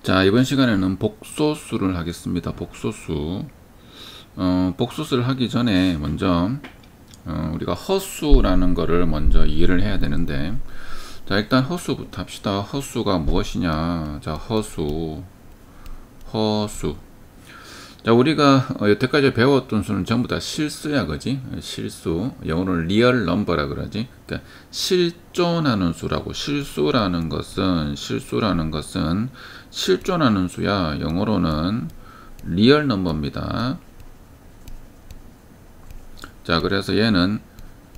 자, 이번 시간에는 복소수를 하겠습니다. 복소수. 복소수를 하기 전에 먼저 우리가 허수라는 거를 먼저 이해를 해야 되는데, 자, 일단 허수부터 합시다. 허수가 무엇이냐? 자, 허수. 자, 우리가 여태까지 배웠던 수는 전부 다 실수야, 그지? 실수. 영어로는 리얼 넘버라 그러지. 그러니까 실존하는 수라고. 실수라는 것은 실존하는 수야. 영어로는 리얼 넘버입니다. 자, 그래서 얘는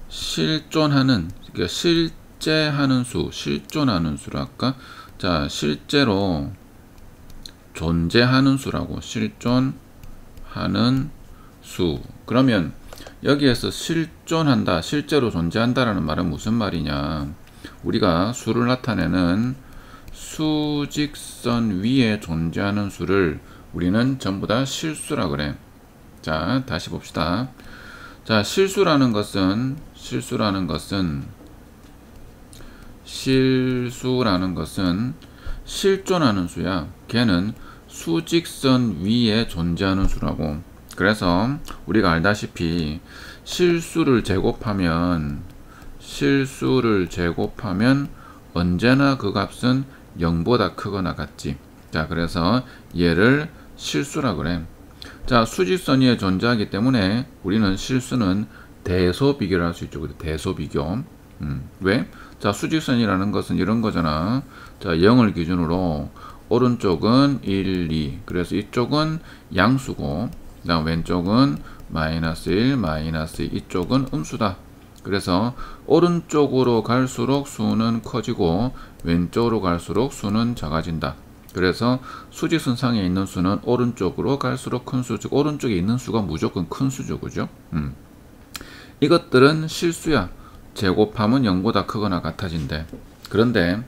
실존하는, 그러니까 실제하는 수, 실존하는 수랄까? 자, 실제로 존재하는 수라고. 실존하는 수. 그러면 여기에서 실존한다, 실제로 존재한다라는 말은 무슨 말이냐? 우리가 수를 나타내는 수직선 위에 존재하는 수를 우리는 전부 다 실수라 그래. 자, 다시 봅시다. 자, 실수라는 것은 실존하는 수야. 걔는 수직선 위에 존재하는 수라고. 그래서 우리가 알다시피 실수를 제곱하면 언제나 그 값은 0보다 크거나 같지. 자, 그래서 얘를 실수라 그래. 자, 수직선 위에 존재하기 때문에 우리는 실수는 대소비교를 할 수 있죠. 대소비교. 왜? 자, 수직선이라는 것은 이런 거잖아. 자, 0을 기준으로 오른쪽은 1, 2. 그래서 이쪽은 양수고, 그다음 왼쪽은 마이너스 1, 마이너스 2. 이쪽은 음수다. 그래서 오른쪽으로 갈수록 수는 커지고 왼쪽으로 갈수록 수는 작아진다. 그래서 수직선 상에 있는 수는 오른쪽으로 갈수록 큰 수, 즉 오른쪽에 있는 수가 무조건 큰 수죠. 그죠? 이것들은 실수야. 제곱하면 0보다 크거나 같아진대. 그런데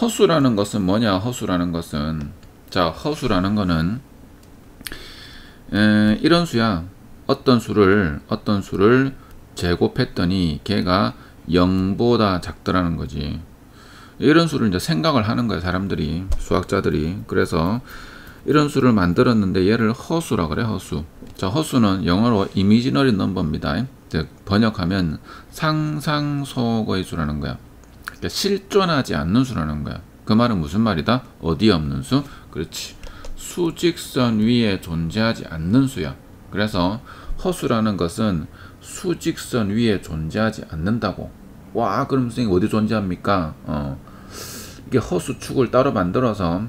허수라는 것은 뭐냐? 허수라는 것은, 자, 허수라는 거는 이런 수야. 어떤 수를 제곱했더니 걔가 0보다 작더라는 거지. 이런 수를 이제 생각을 하는 거야, 사람들이, 수학자들이. 그래서 이런 수를 만들었는데 얘를 허수라 그래, 허수. 자, 허수는 영어로 이미지너리 넘버입니다. 즉 번역하면 상상속의 수라는 거야. 그러니까 실존하지 않는 수라는 거야. 그 말은 무슨 말이다? 어디에 없는 수? 그렇지. 수직선 위에 존재하지 않는 수야. 그래서 허수라는 것은 수직선 위에 존재하지 않는다고. 와, 그럼 선생님 어디 존재합니까? 이게 허수축을 따로 만들어서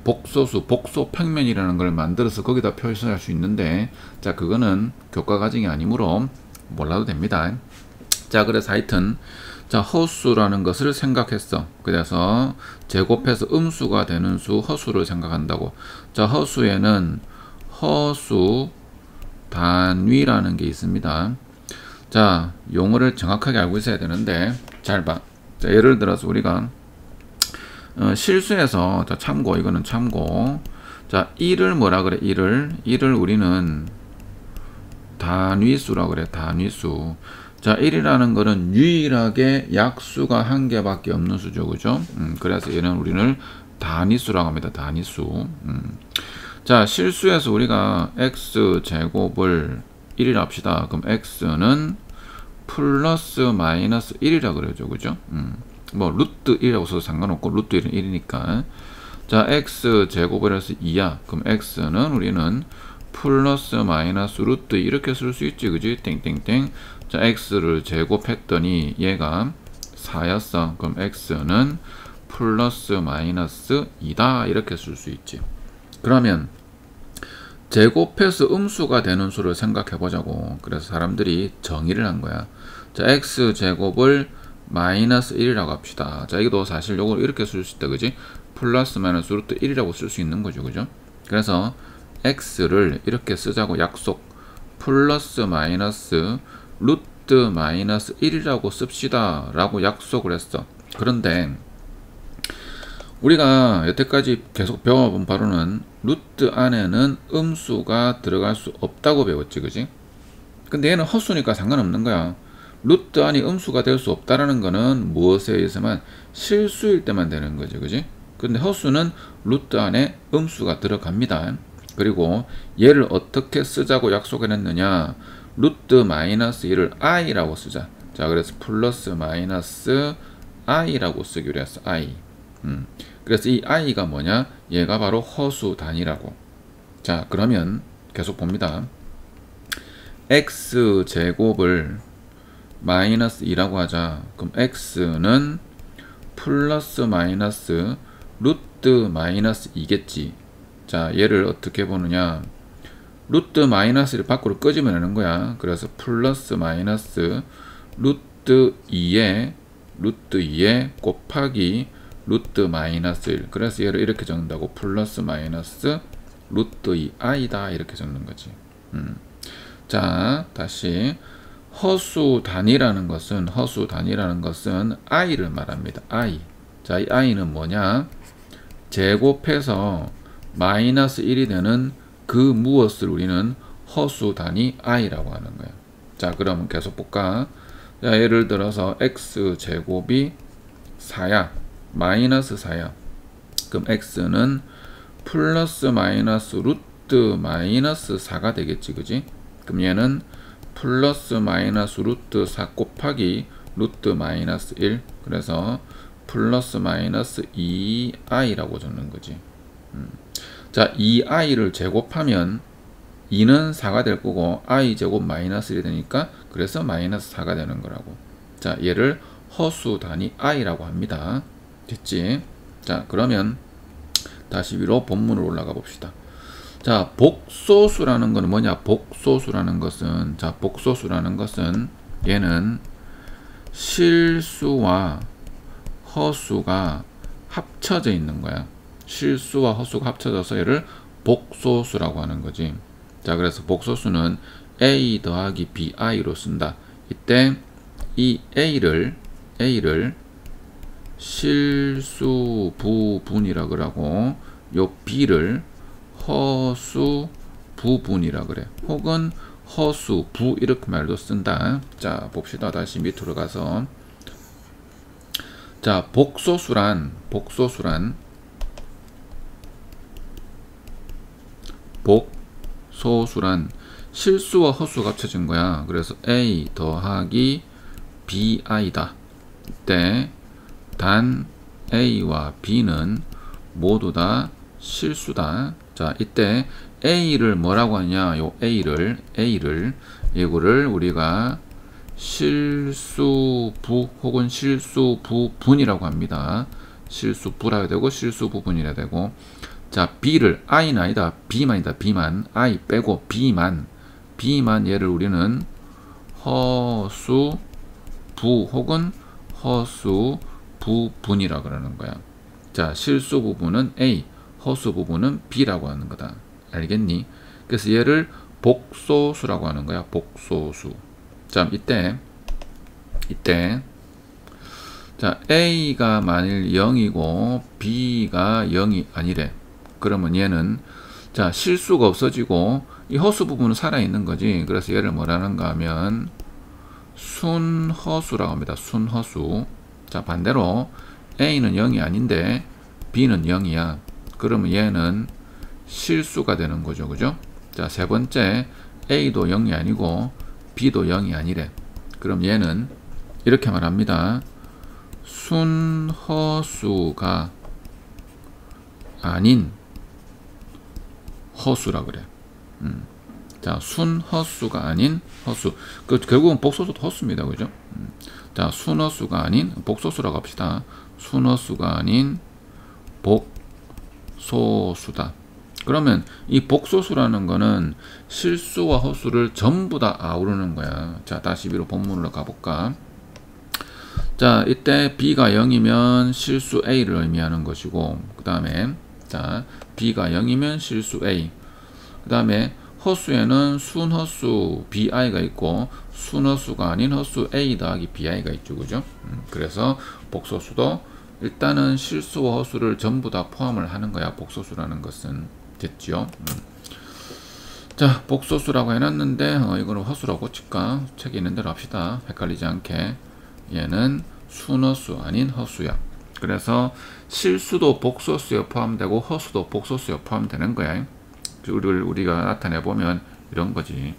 복소수, 복소평면이라는 걸 만들어서 거기다 표시할 수 있는데, 자, 그거는 교과 과정이 아니므로 몰라도 됩니다. 자, 그래서 하여튼, 자, 허수라는 것을 생각했어. 그래서 제곱해서 음수가 되는 수 허수를 생각한다고. 자, 허수에는 허수 단위라는 게 있습니다. 자, 용어를 정확하게 알고 있어야 되는데, 잘 봐. 자, 예를 들어서 우리가 실수에서, 자, 참고, 이거는 참고. 자, 1을 뭐라 그래? 1을 우리는 단위수라 그래. 단위수. 자, 1이라는 거는 유일하게 약수가 한 개밖에 없는 수죠. 그죠? 그래서 얘는 우리는 단위수라고 합니다. 단위수. 자, 실수에서 우리가 x제곱을 1이라 합시다. 그럼 x는 플러스 마이너스 1이라 그러죠. 그죠? 뭐 루트 1이라고 써도 상관없고 루트 1은 1이니까. 자, x제곱을 해서 2야. 그럼 x는 우리는 플러스 마이너스 루트 이렇게 쓸 수 있지. 그지? 땡땡땡. 자, x를 제곱했더니 얘가 4였어. 그럼 x는 플러스 마이너스 2다. 이렇게 쓸 수 있지. 그러면 제곱해서 음수가 되는 수를 생각해 보자고. 그래서 사람들이 정의를 한 거야. 자, x제곱을 마이너스 1이라고 합시다. 자, 이것도 사실 요걸 이렇게 쓸 수 있다. 그지? 플러스 마이너스 루트 1이라고 쓸 수 있는 거죠. 그죠? 그래서 x를 이렇게 쓰자고 약속. 플러스 마이너스 루트 마이너스 1이라고 씁시다 라고 약속을 했어. 그런데 우리가 여태까지 계속 배워본 바로는 루트 안에는 음수가 들어갈 수 없다고 배웠지. 그지? 근데 얘는 허수니까 상관없는 거야. 루트 안이 음수가 될 수 없다라는 거는 무엇에 의해서만? 실수일 때만 되는 거지. 그지? 근데 허수는 루트 안에 음수가 들어갑니다. 그리고 얘를 어떻게 쓰자고 약속을 했느냐, 루트 마이너스 1을 i라고 쓰자. 자, 그래서 플러스 마이너스 i라고 쓰기로 했어. i. 그래서 이 i가 뭐냐, 얘가 바로 허수 단위라고. 자, 그러면 계속 봅니다. x제곱을 마이너스 2라고 하자. 그럼 x는 플러스 마이너스 루트 마이너스 2겠지. 자, 얘를 어떻게 보느냐, 루트 마이너스를 밖으로 끄집어내는 거야. 그래서 플러스 마이너스 루트 2에 곱하기 루트 마이너스 1. 그래서 얘를 이렇게 적는다고. 플러스 마이너스 루트 2i다 이렇게 적는 거지. 자, 다시 허수 단위라는 것은 i를 말합니다. i. 자, 이 i는 뭐냐, 제곱해서 마이너스 1이 되는 그 무엇을 우리는 허수 단위 i라고 하는 거예요. 자, 그러면 계속 볼까. 자, 예를 들어서 x제곱이 4야. 마이너스 4야. 그럼 x는 플러스 마이너스 루트 마이너스 4가 되겠지, 그지? 그럼 얘는 플러스 마이너스 루트 4 곱하기 루트 마이너스 1. 그래서 플러스 마이너스 2i라고 적는 거지. 자, 2i를 제곱하면 2는 4가 될 거고 i 제곱 마이너스 1이 되니까 그래서 마이너스 4가 되는 거라고. 자, 얘를 허수 단위 i라고 합니다. 됐지? 자, 그러면 다시 위로 본문으로 올라가 봅시다. 자, 복소수라는 것은 뭐냐? 복소수라는 것은, 자, 복소수라는 것은 얘는 실수와 허수가 합쳐져 있는 거야. 실수와 허수가 합쳐져서 얘를 복소수라고 하는 거지. 자, 그래서 복소수는 a 더하기 bi로 쓴다. 이때 이 a를 실수 부분이라 그러고 요 b를 허수 부분이라 그래. 혹은 허수 부 이렇게 말도 쓴다. 자, 봅시다. 다시 밑으로 가서, 자, 복소수란 실수와 허수가 합쳐진 거야. 그래서 a 더하기 bi다. 이때 단 a와 b는 모두 다 실수다. 자, 이때 a를 뭐라고 하냐, 요 a를 이거를 우리가 실수부 혹은 실수부분이라고 합니다. 실수부라 되고 실수부분이라 되고. 자, b를 i는 아니다, b만이다. b만, i 빼고 b만 얘를 우리는 허수부 혹은 허수부분이라 그러는 거야. 자, 실수부분은 a, 허수부분은 b라고 하는 거다. 알겠니? 그래서 얘를 복소수라고 하는 거야. 복소수. 자, 이때 자, a가 만일 0이고 b가 0이 아니래. 그러면 얘는, 자, 실수가 없어지고 이 허수 부분은 살아있는 거지. 그래서 얘를 뭐라는가 하면 순허수라고 합니다. 순허수. 자, 반대로 a는 0이 아닌데 b는 0이야. 그러면 얘는 실수가 되는 거죠. 그죠? 자, 세 번째, a도 0이 아니고 b도 0이 아니래. 그럼 얘는 이렇게 말합니다. 순허수가 아닌 허수라 그래. 자, 순허수가 아닌 허수. 결국은 복소수도 허수입니다. 그죠? 자, 순허수가 아닌 복소수라고 합시다. 순허수가 아닌 복소수다. 그러면 이 복소수라는 거는 실수와 허수를 전부 다 아우르는 거야. 자, 다시 위로 본문으로 가볼까? 자, 이때 b가 0이면 실수 a를 의미하는 것이고, 그 다음에, 자, b가 0이면 실수 a. 그 다음에 허수에는 순허수 bi가 있고 순허수가 아닌 허수 a 더하기 bi가 있죠. 그죠? 그래서 복소수도 일단은 실수와 허수를 전부 다 포함을 하는 거야. 복소수라는 것은. 됐죠? 자, 복소수라고 해놨는데 이거는 허수라고 고칠까? 책에 있는 대로 합시다. 헷갈리지 않게. 얘는 순허수 아닌 허수야. 그래서 실수도 복소수에 포함되고 허수도 복소수에 포함되는 거야. 우리가 나타내 보면 이런 거지.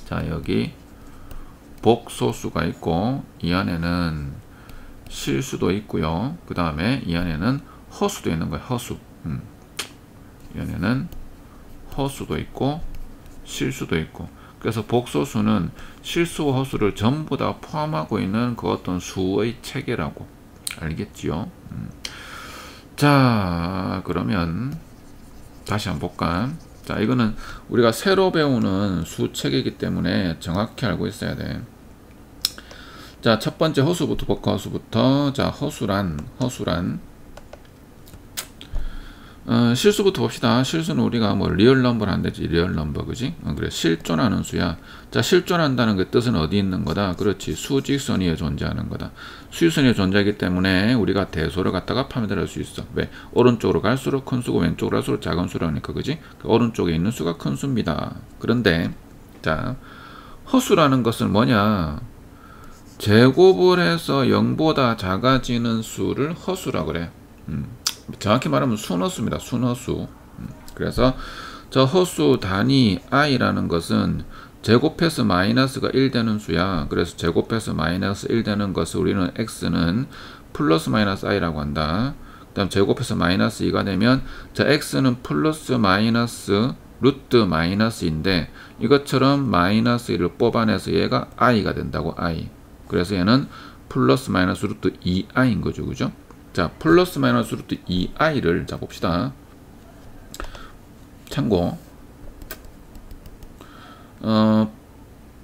자, 여기 복소수가 있고 이 안에는 실수도 있고요. 그 다음에 이 안에는 허수도 있는 거야. 허수. 이 안에는 허수도 있고 실수도 있고. 그래서 복소수는 실수와 허수를 전부 다 포함하고 있는 그 어떤 수의 체계라고. 알겠지요? 자, 그러면 다시 한번 볼까? 자, 이거는 우리가 새로 배우는 수 체계이기 때문에 정확히 알고 있어야 돼. 자, 첫 번째 허수부터 볼까? 허수부터. 자, 허수란 실수부터 봅시다. 실수는 우리가 뭐 리얼 넘버를 안 되지. 리얼 넘버, 그지? 그래, 실존하는 수야. 자, 실존한다는 그 뜻은 어디 있는 거다? 그렇지. 수직선 위에 존재하는 거다. 수직선 위에 존재하기 때문에 우리가 대소를 갖다가 파면할 수 있어. 왜? 오른쪽으로 갈수록 큰 수고 왼쪽으로 갈수록 작은 수라니까, 그지? 오른쪽에 있는 수가 큰 수입니다. 그런데 자, 허수라는 것은 뭐냐? 제곱을 해서 0보다 작아지는 수를 허수라 그래. 정확히 말하면 순허수입니다. 순허수. 그래서 저 허수 단위 i라는 것은 제곱해서 마이너스가 1 되는 수야. 그래서 제곱해서 마이너스 1 되는 것을 우리는 x는 플러스 마이너스 i라고 한다. 그 다음 제곱해서 마이너스 2가 되면 자, x는 플러스 마이너스 루트 마이너스인데 이것처럼 마이너스 1을 뽑아내서 얘가 i가 된다고. i. 그래서 얘는 플러스 마이너스 루트 2i인 거죠. 그죠? 자, 플러스 마이너스 루트 2i를 자 봅시다. 참고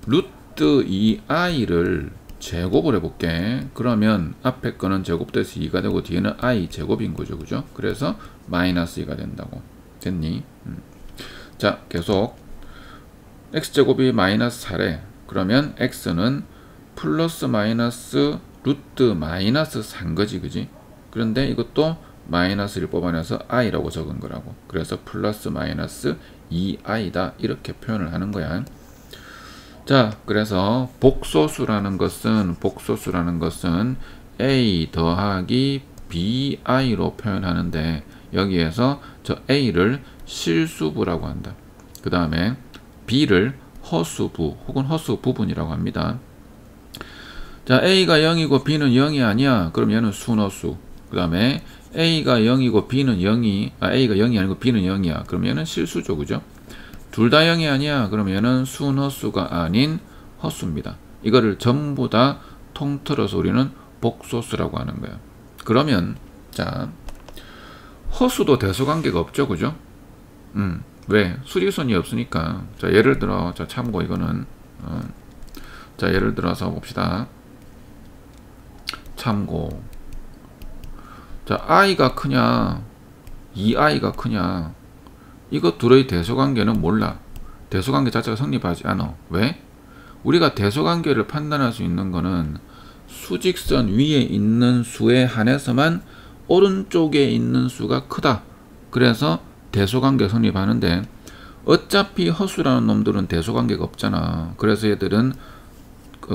루트 2i를 제곱을 해볼게. 그러면 앞에 거는 제곱돼서 2가 되고 뒤에는 i 제곱인 거죠. 그죠? 그래서 마이너스 2가 된다고. 됐니? 자, 계속 x제곱이 마이너스 4래. 그러면 x는 플러스 마이너스 루트 마이너스 4인 거지. 그지? 그런데 이것도 마이너스를 뽑아내서 i라고 적은 거라고. 그래서 플러스 마이너스 2i다. 이렇게 표현을 하는 거야. 자, 그래서 복소수라는 것은 a 더하기 bi로 표현하는데 여기에서 저 a를 실수부라고 한다. 그 다음에 b를 허수부 혹은 허수 부분이라고 합니다. 자, a가 0이고 b는 0이 아니야. 그럼 얘는 순허수. 그 다음에 a가 0이고 b는 0이 a가 0이 아니고 b는 0이야. 그럼 얘는 실수죠. 그죠? 둘 다 0이 아니야. 그럼 얘는 순허수가 아닌 허수입니다. 이거를 전부 다 통틀어서 우리는 복소수라고 하는 거야. 그러면 자, 허수도 대소관계가 없죠. 그죠? 왜? 수직선이 없으니까. 자, 예를 들어 자, 참고 이거는 자, 예를 들어서 봅시다. 참고 자, i가 크냐 2i가 크냐 이거 둘의 대소관계는 몰라. 대소관계 자체가 성립하지 않아. 왜? 우리가 대소관계를 판단할 수 있는 거는 수직선 위에 있는 수에 한해서만 오른쪽에 있는 수가 크다. 그래서 대소관계 성립하는데 어차피 허수라는 놈들은 대소관계가 없잖아. 그래서 얘들은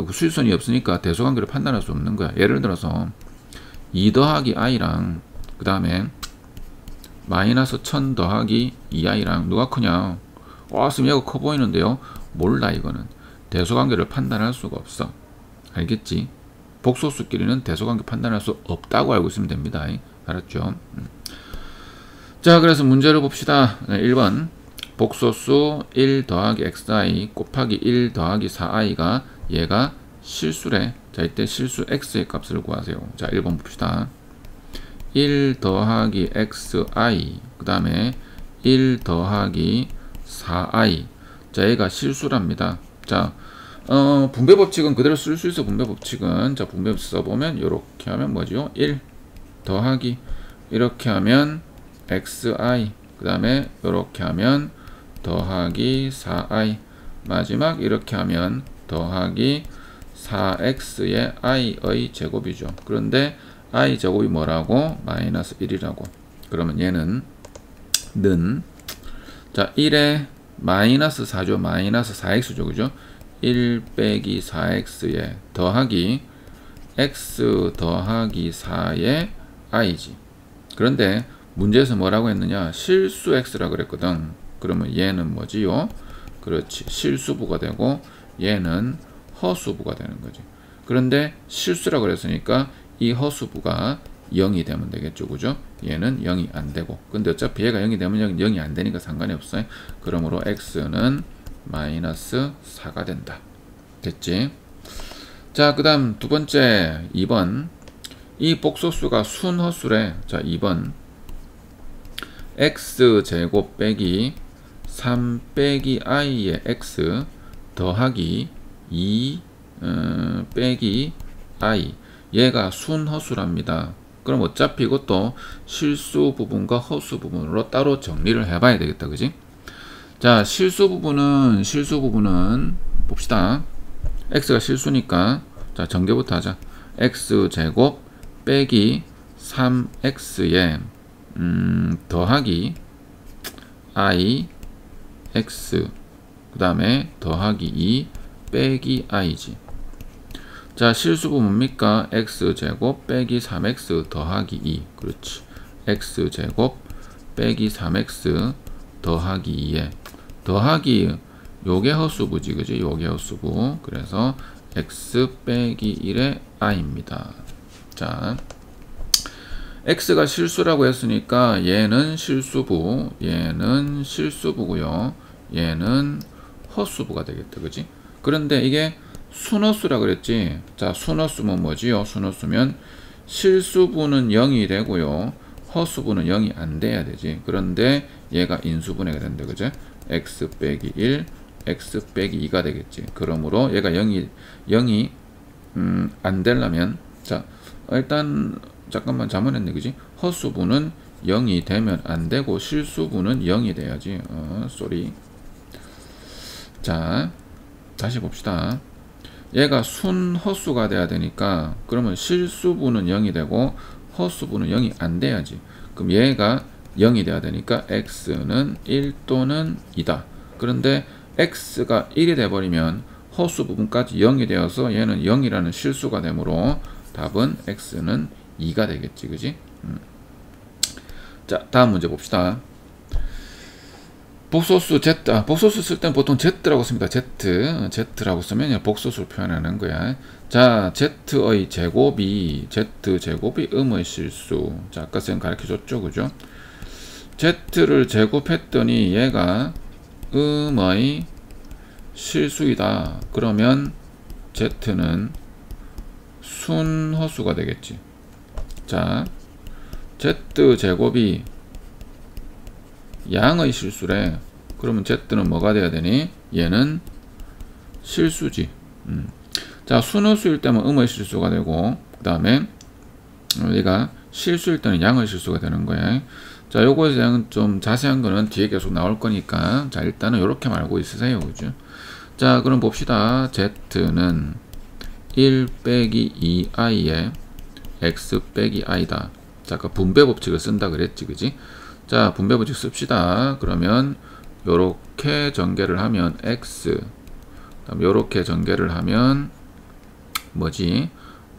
수직선이 없으니까 대소관계를 판단할 수 없는 거야. 예를 들어서 2 더하기 i랑 그 다음에 마이너스 1000 더하기 2i랑 누가 크냐? 와, 지금 얘가 커 보이는데요? 몰라. 이거는 대소관계를 판단할 수가 없어. 알겠지? 복소수끼리는 대소관계 판단할 수 없다고 알고 있으면 됩니다. 알았죠? 자, 그래서 문제를 봅시다. 1번 복소수 1 더하기 xi 곱하기 1 더하기 4i가 얘가 실수래. 자, 이때 실수 x의 값을 구하세요. 자, 1번 봅시다. 1 더하기 xi 그 다음에 1 더하기 4i. 자, 얘가 실수랍니다. 자, 분배 법칙은 그대로 쓸 수 있어. 분배 법칙은 자, 분배 법칙 써보면 이렇게 하면 뭐죠? 1 더하기 이렇게 하면 xi 그 다음에 이렇게 하면 더하기 4i 마지막 이렇게 하면 더하기 4x의 i의 제곱이죠. 그런데 i 제곱이 뭐라고? 마이너스 1이라고. 그러면 얘는 자, 1에 마이너스 4죠. 마이너스 4x죠. 그죠? 1 빼기 4x에 더하기 x 더하기 4의 i지. 그런데 문제에서 뭐라고 했느냐? 실수 x라 그랬거든. 그러면 얘는 뭐지요? 그렇지. 실수부가 되고 얘는 허수부가 되는 거지. 그런데 실수라 그랬으니까 이 허수부가 0이 되면 되겠죠. 그죠? 얘는 0이 안 되고. 근데 어차피 얘가 0이 되면 0이 안 되니까 상관이 없어요. 그러므로 x는 마이너스 4가 된다. 됐지? 자, 그 다음 두 번째 2번. 이 복소수가 순허수래. 자, 2번. x제곱 빼기 3 빼기 i의 x 더하기 2 빼기 i. 얘가 순허수랍니다. 그럼 어차피 이것도 실수 부분과 허수 부분으로 따로 정리를 해봐야 되겠다. 그지? 자, 실수 부분은 봅시다. x가 실수니까 자, 전개부터 하자. x제곱 빼기 3x에 더하기 i x 그 다음에 더하기 2 빼기 i지. 자, 실수부 뭡니까? x제곱 빼기 3x 더하기 2. 그렇지. x제곱 빼기 3x 더하기 2에 더하기 요게 허수부지. 그지? 요게 허수부. 그래서 x 빼기 1의 i입니다. 자, x가 실수라고 했으니까 얘는 실수부, 얘는 실수부고요. 얘는 허수부가 되겠다. 그지? 그런데 이게 순허수라 그랬지. 자, 순허수면 뭐지요? 순허수면 실수부는 0이 되고요. 허수부는 0이 안 돼야 되지. 그런데 얘가 인수분해가 된다. 그죠? x 빼기 1, x 빼기 2가 되겠지. 그러므로 얘가 0이 안 되려면 자, 일단 잠깐만 잘못했네. 그지? 허수부는 0이 되면 안 되고 실수부는 0이 돼야지. 쏘리. 자, 다시 봅시다. 얘가 순허수가 돼야 되니까 그러면 실수부는 0이 되고 허수부는 0이 안 돼야지. 그럼 얘가 0이 돼야 되니까 x는 1 또는 2다. 그런데 x가 1이 돼버리면 허수 부분까지 0이 되어서 얘는 0이라는 실수가 되므로 답은 x는 2가 되겠지. 그지? 자, 다음 문제 봅시다. 복소수 z, 복소수 쓸 때는 보통 z라고 씁니다. z라고 쓰면 복소수를 표현하는 거야. 자, z의 제곱이 음의 실수. 자, 아까 쌤 가르쳐 줬죠. 그죠? z를 제곱했더니 얘가 음의 실수이다. 그러면 z는 순허수가 되겠지. 자, z제곱이 양의 실수래. 그러면 z는 뭐가 돼야 되니? 얘는 실수지. 자, 순허수일 때면 음의 실수가 되고, 그 다음에 얘가 실수일 때는 양의 실수가 되는 거야. 자, 요거에 대한 좀 자세한 거는 뒤에 계속 나올 거니까, 자, 일단은 요렇게 말고 있으세요. 그죠? 자, 그럼 봅시다. z는 1 빼기 2i에 x 빼기 i다. 자, 아까 분배 법칙을 쓴다 그랬지. 그지? 자, 분배 법칙 씁시다. 그러면 요렇게 전개를 하면 x, 그다음 요렇게 전개를 하면 뭐지?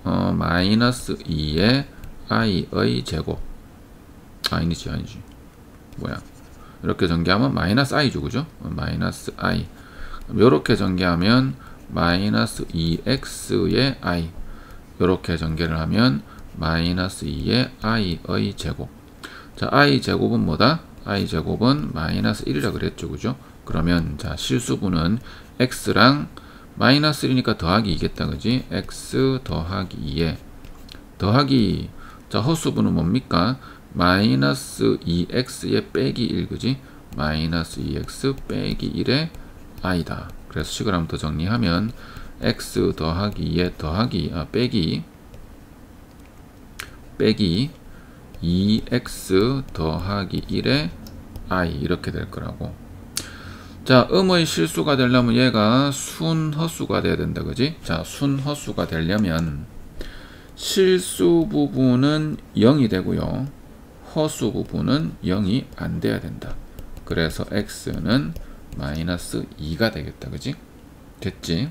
마이너스 2의 i의 제곱. 아니지. 뭐야? 이렇게 전개하면 마이너스 i죠. 그죠? 마이너스 i. 요렇게 전개하면 마이너스 2x의 i. 요렇게 전개를 하면 마이너스 2의 i의 제곱. 자, i 제곱은 뭐다? i 제곱은 마이너스 1이라 그랬죠. 그죠? 그러면 자, 실수분은 x랑 마이너스 1이니까 더하기 2겠다. 그지? x 더하기 2에 더하기, 자, 허수분은 뭡니까? 마이너스 2x의 빼기 1. 그지? 마이너스 2x 빼기 1의 i다. 그래서 식을 한번 더 정리하면 x 더하기 2에 더하기, 빼기 2x 더하기 1의 i 이렇게 될 거라고. 자, 음의 실수가 되려면 얘가 순허수가 돼야 된다. 그지? 자, 순허수가 되려면 실수 부분은 0이 되고요. 허수 부분은 0이 안 돼야 된다. 그래서 x는 마이너스 2가 되겠다. 그지? 됐지?